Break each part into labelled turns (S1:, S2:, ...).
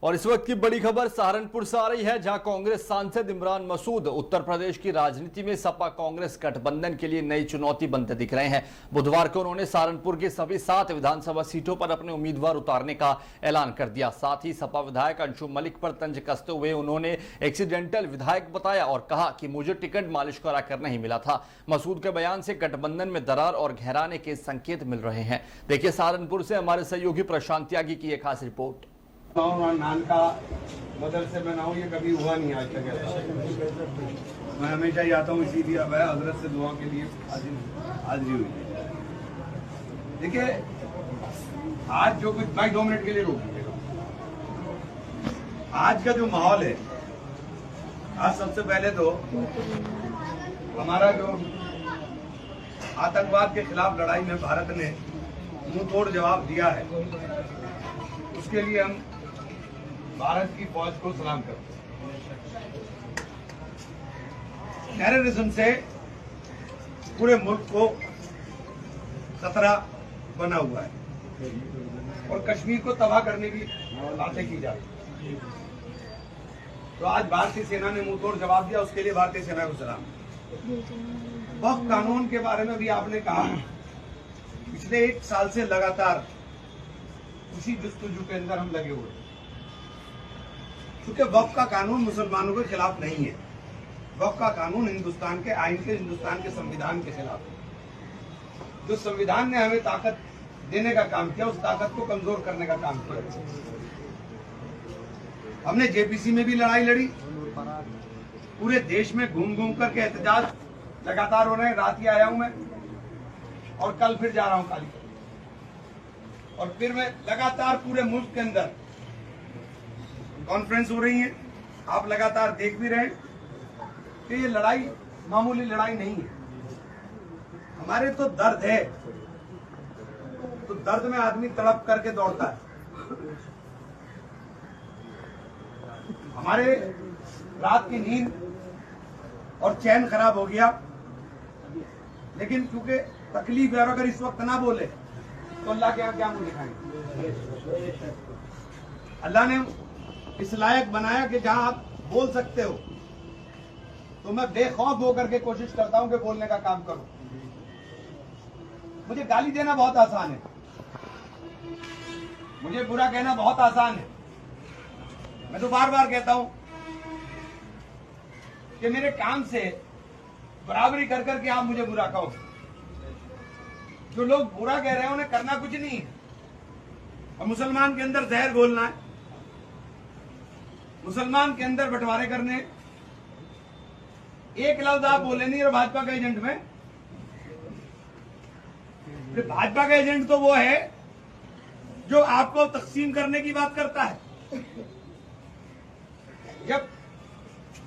S1: और इस वक्त की बड़ी खबर सहारनपुर से आ रही है, जहां कांग्रेस सांसद इमरान मसूद उत्तर प्रदेश की राजनीति में सपा कांग्रेस गठबंधन के लिए नई चुनौती बनते दिख रहे हैं। बुधवार को उन्होंने सहारनपुर की सभी 7 विधानसभा सीटों पर अपने उम्मीदवार उतारने का ऐलान कर दिया। साथ ही सपा विधायक अंशु मलिक पर तंज कसते हुए उन्होंने एक्सीडेंटल विधायक बताया और कहा कि मुझे टिकट मालिश कराकर नहीं मिला था। मसूद के बयान से गठबंधन में दरार और गहराने के संकेत मिल रहे हैं। देखिए सहारनपुर से हमारे सहयोगी प्रशांत त्यागी की एक खास रिपोर्ट।
S2: नान का मदरसे में ना हूँ, ये कभी हुआ नहीं आज तक ऐसा। मैं हमेशा ही आता हूँ, इसीलिए अब हजरत से दुआ के लिए हाजिरी हुई। देखिए आज जो कुछ, भाई 2 मिनट के लिए रोक लीजिएगा। आज का जो माहौल है, आज सबसे पहले तो हमारा जो आतंकवाद के खिलाफ लड़ाई में भारत ने मुंह तोड़ जवाब दिया है, उसके लिए हम भारत की फौज को सलाम करते हैं। टेररिज्म से पूरे मुल्क को खतरा बना हुआ है और कश्मीर को तबाह करने की बातें की जा रही है। तो आज भारतीय सेना ने मुंह तोड़ जवाब दिया, उसके लिए भारतीय सेना को सलाम। वक्फ कानून के बारे में भी आपने कहा, पिछले 1 साल से लगातार उसी जस्तुजू के अंदर हम लगे हुए हैं, क्योंकि वक्फ का कानून मुसलमानों के खिलाफ नहीं है। वक्फ का कानून हिंदुस्तान के आईन के, हिंदुस्तान के संविधान के खिलाफ है। जो संविधान ने हमें ताकत देने का काम किया, उस ताकत को कमजोर करने का काम किया। हमने जेपीसी में भी लड़ाई लड़ी, पूरे देश में घूम घूम करके एहतजाज लगातार हो रहे हैं। रात ही आया हूं मैं और कल फिर जा रहा हूं काली, और फिर मैं लगातार पूरे मुल्क के अंदर कॉन्फ्रेंस हो रही है। आप लगातार देख भी रहे हैं कि ये लड़ाई मामूली लड़ाई नहीं है। हमारे तो दर्द है, तो दर्द में आदमी तड़प करके दौड़ता है। हमारे रात की नींद और चैन खराब हो गया, लेकिन क्योंकि तकलीफ है, अगर इस वक्त ना बोले तो अल्लाह के यहाँ क्या मुंह दिखाएंगे। अल्लाह ने इस लायक बनाया कि जहां आप बोल सकते हो, तो मैं बेखौफ होकर के कोशिश करता हूं कि बोलने का काम करूं। मुझे गाली देना बहुत आसान है, मुझे बुरा कहना बहुत आसान है। मैं तो बार बार कहता हूं कि मेरे काम से बराबरी कर करके आप मुझे बुरा कहो। जो लोग बुरा कह रहे हैं उन्हें करना कुछ नहीं है, और मुसलमान के अंदर जहर घोलना है, मुसलमान के अंदर बंटवारे करने। एक लफ्ज आप बोले नहीं और भाजपा का एजेंट में, भाजपा का एजेंट तो वो है जो आपको तकसीम करने की बात करता है। जब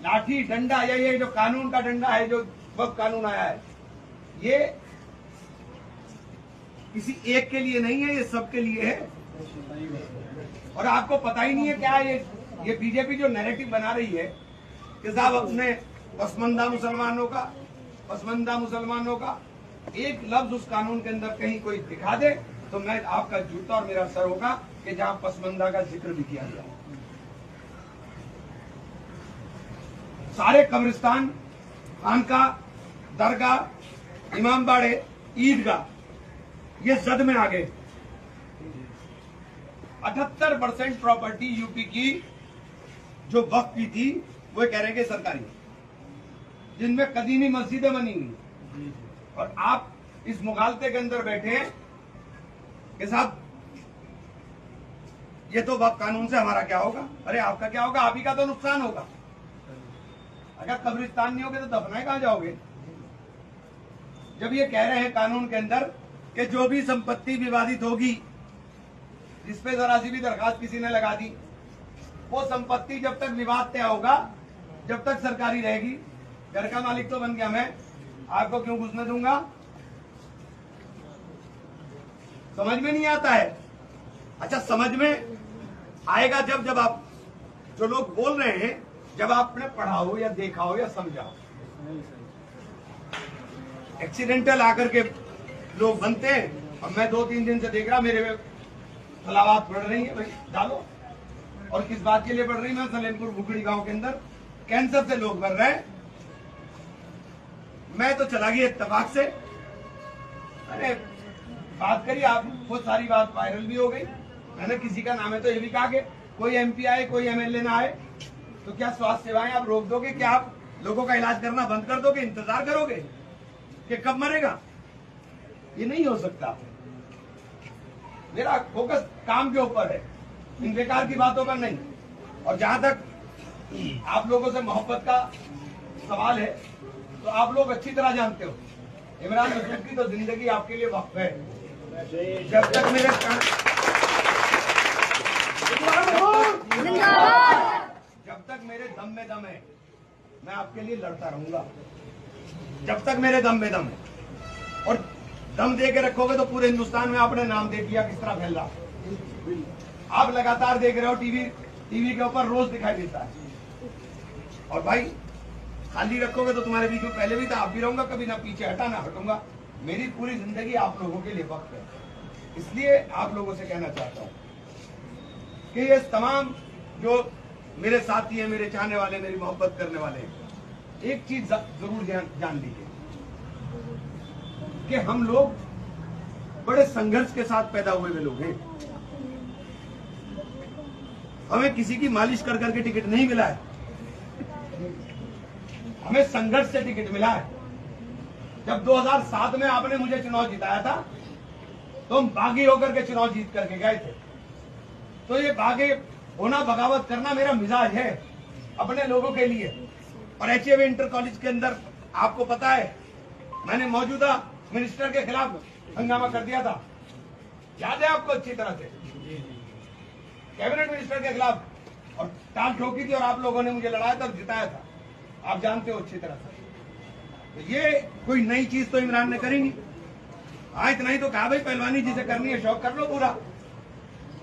S2: लाठी डंडा या ये जो कानून का डंडा है, जो वक्फ कानून आया है, ये किसी एक के लिए नहीं है, ये सबके लिए है। और आपको पता ही नहीं है क्या ये बीजेपी जो नैरेटिव बना रही है कि साहब अपने पसमंदा मुसलमानों का एक लफ्ज उस कानून के अंदर कहीं कोई दिखा दे तो मैं आपका जूता और मेरा सर होगा कि जहां पसमंदा का जिक्र भी किया गया। सारे कब्रिस्तान, खानका, दरगाह, इमामबाड़े, ईदगाह ये जद में आ गए। 78% प्रॉपर्टी यूपी की जो वक्फ की थी वो कह रहे हैं कि सरकारी, जिनमें कदीमी मस्जिदें बनी हुई, और आप इस मुगालते के अंदर बैठे हैं कि साहब ये तो वक्फ कानून से हमारा क्या होगा। अरे आपका क्या होगा, आप ही का तो नुकसान होगा। अगर कब्रिस्तान नहीं होगे तो दफनाए कहां जाओगे। जब ये कह रहे हैं कानून के अंदर कि जो भी संपत्ति विवादित होगी, जिसपे जरा सी भी दरखास्त किसी ने लगा दी, वो संपत्ति जब तक विवाद तय होगा, जब तक सरकारी रहेगी। घर का मालिक तो बन गया मैं, आपको क्यों घुसने दूंगा। समझ में नहीं आता है। अच्छा, समझ में आएगा जब आप, जो लोग बोल रहे हैं, जब आपने पढ़ा हो या देखा हो या समझा हो। एक्सीडेंटल आकर के लोग बनते हैं, और मैं 2-3 दिन से देख रहा, मेरे खिलाफत बढ़ रही है। भाई डालो, और किस बात के लिए बढ़ रही है? सलेमपुर भुखड़ी गांव के अंदर कैंसर से लोग मर रहे हैं, मैं तो चला गया इत्तेफाक से। अरे बात करिए, आप बहुत सारी बात वायरल भी हो गई। मैंने किसी का नाम है तो ये भी कहा कि कोई एमपी आए, कोई एमएलए ना आए तो क्या स्वास्थ्य सेवाएं आप रोक दोगे? क्या आप लोगों का इलाज करना बंद कर दोगे? इंतजार करोगे कि कब मरेगा? ये नहीं हो सकता। मेरा फोकस काम के ऊपर है, इन बेकार की बातों पर नहीं। और जहां तक आप लोगों से मोहब्बत का सवाल है तो आप लोग अच्छी तरह जानते हो इमरान मसूद की तो जिंदगी आपके लिए वक्फ है। जब तक मेरे जब तक मेरे दम में दम है मैं आपके लिए लड़ता रहूंगा, जब तक मेरे दम में दम है। और दम दे के रखोगे तो पूरे हिंदुस्तान में आपने नाम देख लिया किस तरह फैल रहा। आप लगातार देख रहे हो, टीवी के ऊपर रोज दिखाई देता है। और भाई खाली रखोगे तो तुम्हारे बीच में पहले भी था, आप भी रहूंगा, कभी ना पीछे हटा ना हटूंगा। मेरी पूरी जिंदगी आप लोगों के लिए वक्त है। इसलिए आप लोगों से कहना चाहता हूं कि ये तमाम जो मेरे साथी हैं, मेरे चाहने वाले, मेरी मोहब्बत करने वाले हैं, एक चीज जरूर जान लीजिए कि हम लोग बड़े संघर्ष के साथ पैदा हुए लोग हैं। हमें किसी की मालिश कर करके टिकट नहीं मिला है, हमें संघर्ष से टिकट मिला है। जब 2007 में आपने मुझे चुनाव जिताया था तो हम बागी होकर के चुनाव जीत करके गए थे। तो ये बागी होना, बगावत करना मेरा मिजाज है अपने लोगों के लिए। और HAV इंटर कॉलेज के अंदर आपको पता है मैंने मौजूदा मिनिस्टर के खिलाफ हंगामा कर दिया था, याद है आपको अच्छी तरह से, कैबिनेट मिनिस्टर के खिलाफ, और टाल ठोकी थी और आप लोगों ने मुझे लड़ाया था और जिताया था, आप जानते हो अच्छी तरह से। तो ये कोई नई चीज तो इमरान ने करी नहीं। हाँ इतना ही तो कहा भाई पहलवानी जिसे करनी है शौक कर लो पूरा।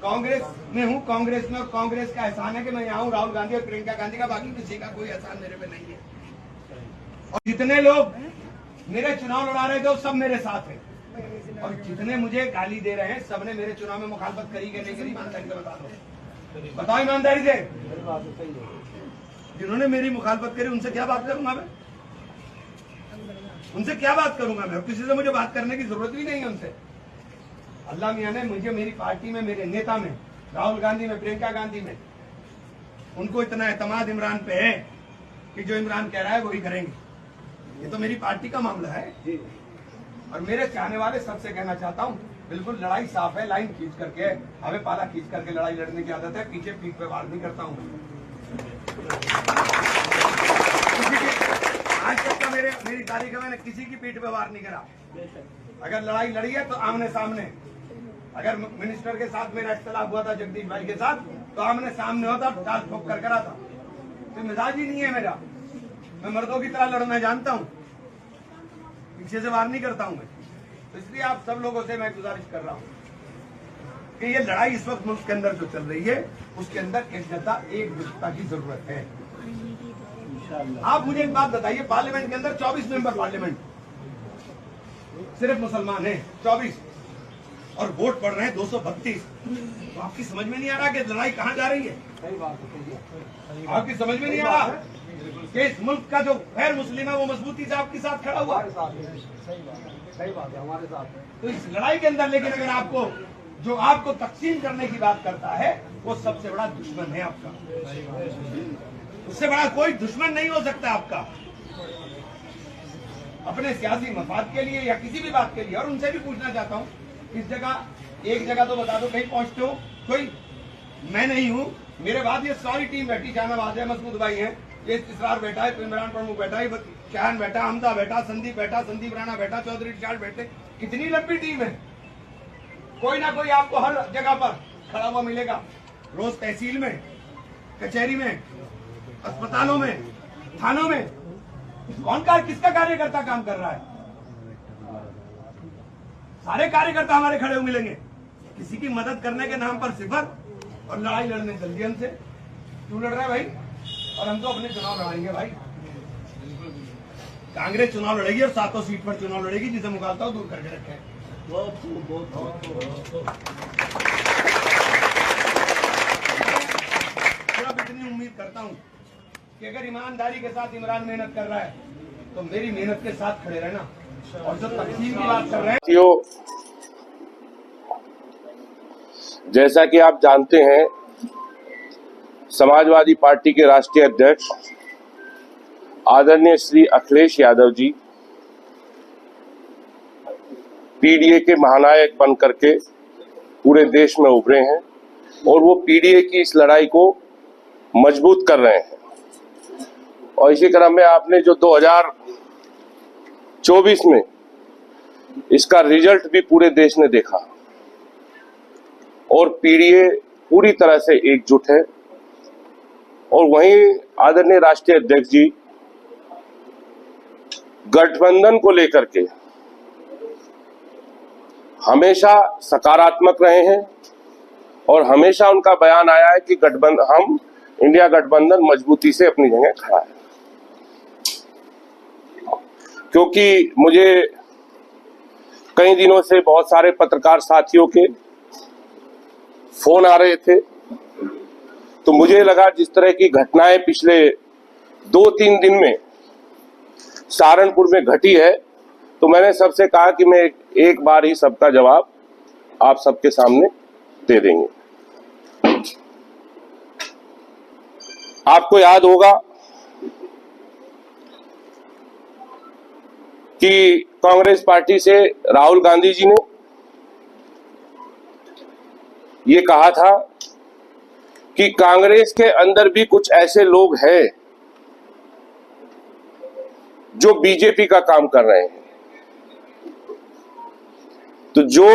S2: कांग्रेस में हूँ, कांग्रेस में, और कांग्रेस का एहसान है कि मैं यहाँ हूँ, राहुल गांधी और प्रियंका गांधी का, बाकी किसी का कोई एहसान मेरे पे नहीं है। और जितने लोग मेरे चुनाव लड़ा रहे थे वो सब मेरे साथ है, और जितने मुझे गाली दे रहे हैं सबने मेरे चुनाव में मुखालफत करी कि नहीं करी? ईमानदारी से बता दो, बताओ ईमानदारी से। जिन्होंने मेरी मुखालफत करी उनसे क्या बात करूंगा मैं? उनसे क्या बात करूंगा मैं? किसी से मुझे बात करने की जरूरत भी नहीं है उनसे। अल्लाह मियां ने मुझे मेरी पार्टी में, मेरे नेता में, राहुल गांधी में, प्रियंका गांधी में, उनको इतना एतमाद इमरान पे है कि जो इमरान कह रहा है वही करेंगे। ये तो मेरी पार्टी का मामला है। और मेरे चाहने वाले सबसे कहना चाहता हूँ, बिल्कुल लड़ाई साफ है, लाइन खींच करके, हमें पाला खींच करके लड़ाई लड़ने की आदत है, पीछे पीठ पे वार नहीं करता हूँ। आज तक का मेरी तारीख में मैंने किसी की पीठ पे वार नहीं करा। अगर लड़ाई लड़ी है तो आमने सामने। अगर मिनिस्टर के साथ मेरा इख्तिलाफ हुआ था, जगदीश भाई के साथ, तो आमने सामने होता, टाल ठोक कर करा था। तो मिजाज ही नहीं है मेरा, मैं मर्दों की तरह लड़ना जानता हूँ, पीछे से वार नहीं करता हूँ मैं। तो इसलिए आप सब लोगों से मैं गुजारिश कर रहा हूँ कि ये लड़ाई इस वक्त मुल्क के अंदर जो चल रही है उसके अंदर एकजुटता की जरूरत है। आप मुझे एक बात बताइए, पार्लियामेंट के अंदर 24 मेंबर पार्लियामेंट सिर्फ मुसलमान है, 24, और वोट पड़ रहे हैं 232। तो आपकी समझ में नहीं आ रहा कि लड़ाई कहाँ जा रही है? आपकी समझ में नहीं आ रहा कि इस मुल्क का जो गैर मुस्लिम है वो मजबूती से आपके साथ खड़ा हुआ? सही बात है, हमारे साथ। तो इस लड़ाई के अंदर लेकिन अगर आपको जो आपको तकसीम करने की बात करता है वो सबसे बड़ा दुश्मन है आपका। उससे बड़ा कोई दुश्मन नहीं हो सकता आपका, अपने सियासी मफाद के लिए या किसी भी बात के लिए। और उनसे भी पूछना चाहता हूँ, इस जगह एक जगह तो बता दो कहीं पहुंचते हो? कोई, मैं नहीं हूँ, मेरे बाद ये सारी टीम बैठी, शाहनवाज है, मसूद भाई है, ये इसरार बैठा है, इमरान प्रमुख बैठा है, शाहन बैठा, हमदा बैठा, संदीप बैठा, संदीप राणा बैठा, चौधरी विशाल बैठे, कितनी लंबी टीम है। कोई ना कोई आपको हर जगह पर खड़ा हुआ मिलेगा, रोज तहसील में, कचहरी में, अस्पतालों में, थानों में। किसका कार्यकर्ता काम कर रहा है? सारे कार्यकर्ता हमारे खड़े हुए मिलेंगे। किसी की मदद करने के नाम पर सिफर, और लड़ाई लड़ने चल दिए हमसे। क्यों लड़ रहा है भाई? और हम तो अपने चुनाव लड़ाएंगे भाई। कांग्रेस चुनाव लड़ेगी और 7 सीट पर चुनाव लड़ेगी, जिसे मुखालता दूर करके रखे। बहुत करता हूं कि अगर ईमानदारी के साथ इमरान मेहनत कर रहा है तो मेरी मेहनत के साथ खड़े रहना। और जो तकसीम की बात कर रहे हैं,
S3: जैसा कि आप जानते हैं, समाजवादी पार्टी के राष्ट्रीय अध्यक्ष आदरणीय श्री अखिलेश यादव जी पीडीए के महानायक बन करके पूरे देश में उभरे हैं और वो पीडीए की इस लड़ाई को मजबूत कर रहे हैं। और इसी क्रम में आपने जो 2024 में इसका रिजल्ट भी पूरे देश ने देखा और पीडीए पूरी तरह से एकजुट है। और वहीं आदरणीय राष्ट्रीय अध्यक्ष जी गठबंधन को लेकर के हमेशा सकारात्मक रहे हैं और हमेशा उनका बयान आया है कि हम इंडिया गठबंधन मजबूती से अपनी जगह खड़ा है। क्योंकि मुझे कई दिनों से बहुत सारे पत्रकार साथियों के फोन आ रहे थे, तो मुझे लगा जिस तरह की घटनाएं पिछले 2-3 दिन में सहारनपुर में घटी है, तो मैंने सबसे कहा कि मैं एक बार ही सबका जवाब आप सबके सामने दे देंगे। आपको याद होगा कि कांग्रेस पार्टी से राहुल गांधी जी ने ये कहा था कि कांग्रेस के अंदर भी कुछ ऐसे लोग हैं जो बीजेपी का काम कर रहे हैं। तो जो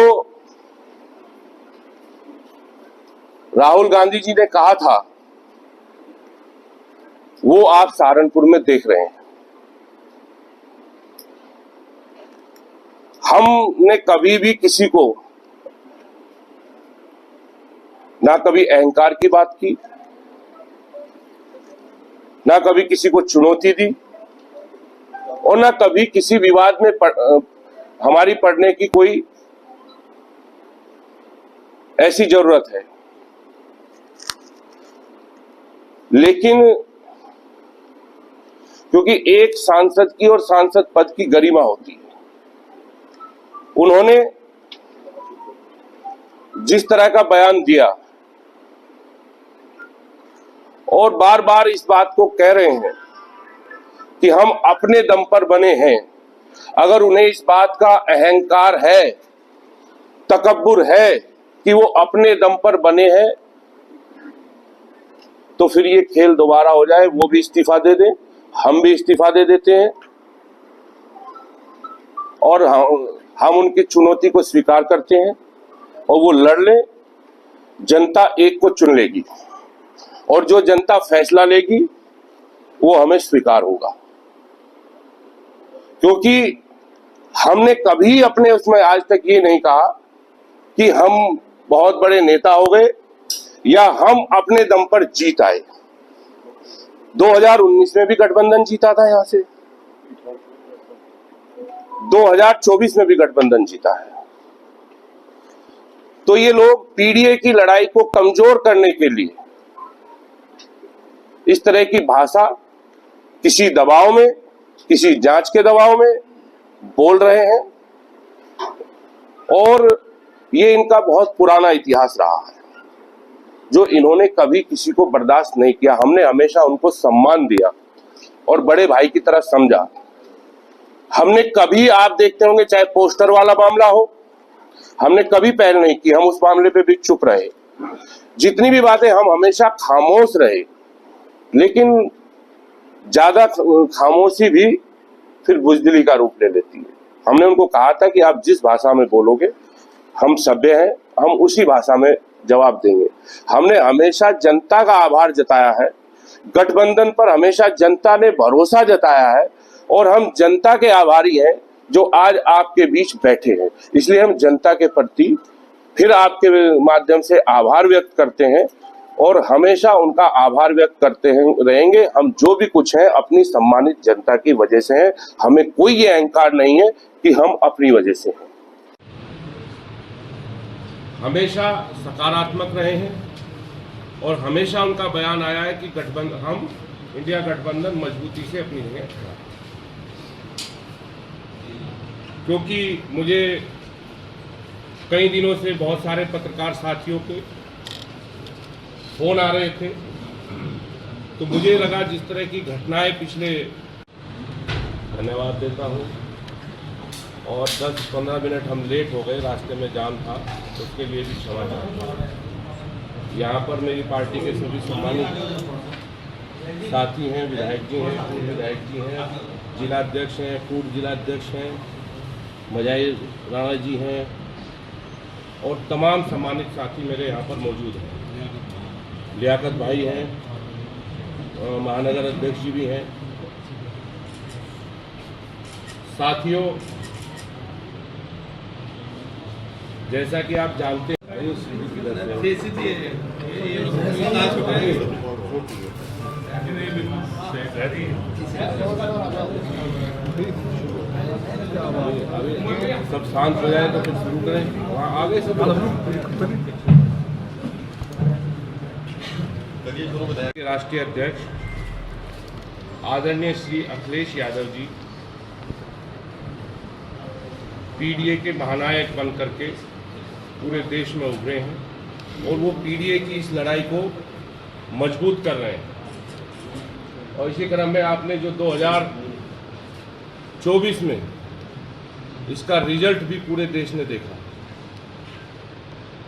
S3: राहुल गांधी जी ने कहा था वो आप सहारनपुर में देख रहे हैं। हमने कभी भी किसी को ना कभी अहंकार की बात की, ना कभी किसी को चुनौती दी और ना कभी किसी विवाद में हमारी पड़ने की कोई ऐसी जरूरत है। लेकिन क्योंकि एक सांसद की और सांसद पद की गरिमा होती है, उन्होंने जिस तरह का बयान दिया और बार बार इस बात को कह रहे हैं कि हम अपने दम पर बने हैं, अगर उन्हें इस बात का अहंकार है, तकब्बुर है कि वो अपने दम पर बने हैं, तो फिर ये खेल दोबारा हो जाए, वो भी इस्तीफा दे दें, हम भी इस्तीफा दे देते हैं और हम उनकी चुनौती को स्वीकार करते हैं और वो लड़ ले। जनता एक को चुन लेगी और जो जनता फैसला लेगी वो हमें स्वीकार होगा। क्योंकि हमने कभी अपने उसमें आज तक ये नहीं कहा कि हम बहुत बड़े नेता हो गए या हम अपने दम पर जीत आए। 2019 में भी गठबंधन जीता था, यहां से 2024 में भी गठबंधन जीता है। तो ये लोग पीडीए की लड़ाई को कमजोर करने के लिए इस तरह की भाषा किसी दबाव में, किसी जांच के दबाव में बोल रहे हैं और ये इनका बहुत पुराना इतिहास रहा है जो इन्होंने कभी किसी को बर्दाश्त नहीं किया। हमने हमेशा उनको सम्मान दिया और बड़े भाई की तरह समझा। हमने कभी, आप देखते होंगे, चाहे पोस्टर वाला मामला हो, हमने कभी पहल नहीं की, हम उस मामले पे भी चुप रहे। जितनी भी बातें, हम हमेशा खामोश रहे। लेकिन ज्यादा खामोशी भी फिर बुजदिली का रूप ले लेती है। हमने उनको कहा था कि आप जिस भाषा में बोलोगे, हम सभ्य हैं, हम उसी भाषा में जवाब देंगे। हमने हमेशा जनता का आभार जताया है, गठबंधन पर हमेशा जनता ने भरोसा जताया है और हम जनता के आभारी हैं जो आज आपके बीच बैठे हैं। इसलिए हम जनता के प्रति फिर आपके माध्यम से आभार व्यक्त करते हैं और हमेशा उनका आभार व्यक्त करते रहेंगे। हम जो भी कुछ हैं अपनी सम्मानित जनता की वजह से हैं। हमें कोई ये अहंकार नहीं है कि हम अपनी वजह से हैं। हमेशा सकारात्मक रहे हैं और हमेशा उनका बयान आया है कि गठबंधन, हम इंडिया गठबंधन मजबूती से अपनी जगह खड़ा है। क्योंकि मुझे कई दिनों से बहुत सारे पत्रकार साथियों के फोन आ रहे थे, तो मुझे लगा जिस तरह की घटनाएं पिछले, धन्यवाद देता हूं। और 10-15 मिनट हम लेट हो गए, रास्ते में जाम था, उसके लिए भी क्षमा चाहता हूं। यहाँ पर मेरी पार्टी के सभी सम्मानित साथी हैं, विधायक जी हैं, पूर्व विधायक जी हैं, जिलाध्यक्ष हैं, पूर्व जिलाध्यक्ष हैं, मजाई राणा जी हैं और तमाम सम्मानित साथी मेरे यहाँ पर मौजूद हैं। लियाकत भाई हैं, महानगर अध्यक्ष जी भी हैं। साथियों, जैसा कि आप जानते हैं, अभी सब शांत हो जाए तो फिर शुरू करें। वहाँ आगे सब राष्ट्रीय अध्यक्ष आदरणीय श्री अखिलेश यादव जी पीडीए के महानायक बन करके पूरे देश में उभरे हैं और वो पीडीए की इस लड़ाई को मजबूत कर रहे हैं। और इसी क्रम में आपने जो 2024 में इसका रिजल्ट भी पूरे देश ने देखा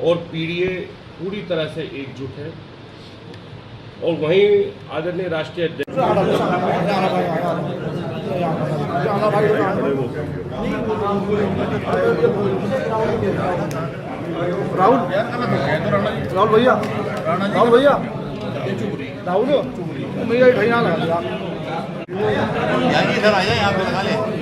S3: और पीडीए पूरी तरह से एकजुट है। और वहीं आदरणीय राष्ट्रीय अध्यक्ष
S4: राहुल भैया राहुल भैया इधर आ जाए, यहाँ पे लगा ले।